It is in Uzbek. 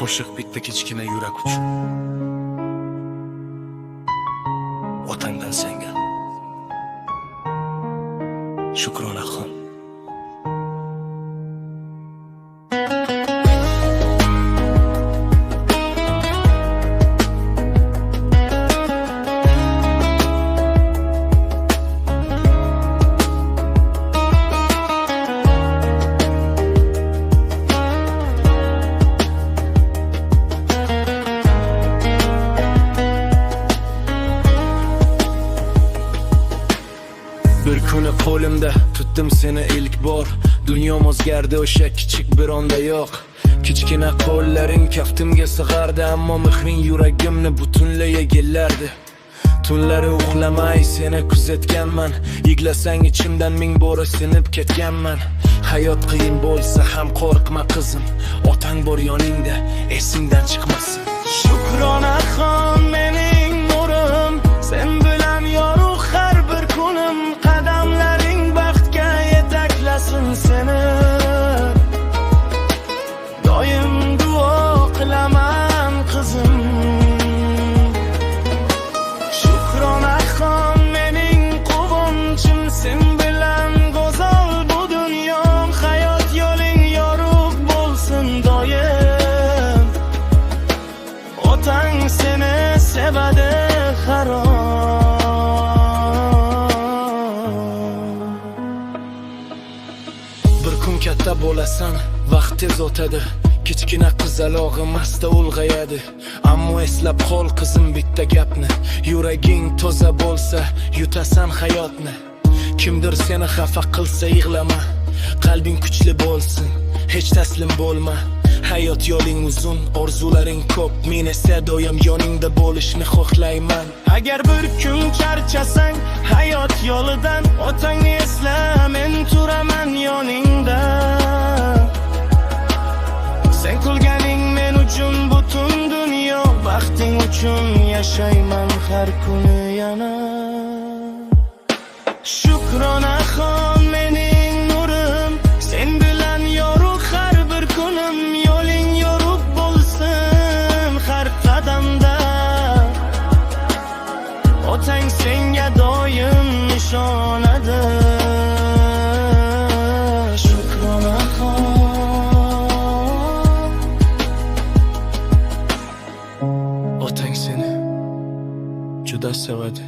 qo'shiq bitta kichkina yurak uchun. Otandan senga Shukronaxon. Bir kuni qo'limda tutdim seni ilk bor. Dunyom o'zgardi o'sha kichik bir onda yo'q. Kichkina qo'llaring kaftimga sig'ardi, ammo mehring yuragimni butunlay egallardi. Tunlari uxlamay seni kuzatganman, yiglasang ichimdan ming bora sinib ketganman. Hayot qiyin bo'lsa ham qo'rqma qizim, otang bor yoningda, esingdan chiqmasin. Shukronaxon mening nurim, sen bilan yorug' har bir kunim. Qadamlaring baxtga yetaklasin seni, doim duo qilaman qizim. Shukronaxon mening quvonchim, sen bilan go'zal bu dunyom. Hayot yo'ling yorug' bo'lsin doim, otang seni sevadi har on. Bir kun katta bo'lasan, vaqt tez o'tadi. Kichkina qizalog'im asta ulg'ayadi. Ammo eslab qol qizim bitta gapni, yuraging toza bo'lsa yutasan hayotni. Kimdir seni xafa qilsa yig'lama, qalbing kuchli bo'lsin, hech taslim bo'lma. Hayot yo'ling uzun, orzularing ko'p, men esa doim yoningda bo'lishni xohlayman. Agar bir kun charchasang hayot yo'lidan, otangni esla, men turaman yoningda. Sen kulganing men uchun butun dunyo, baxting uchun yashayman har kuni yana. Shukronaxon mening nurim, sen bilan yorug' har bir kunim. Yo'ling yorug' bo'lsin har qadamda, otang senga doim nishonadi. Otang seni juda sevadi.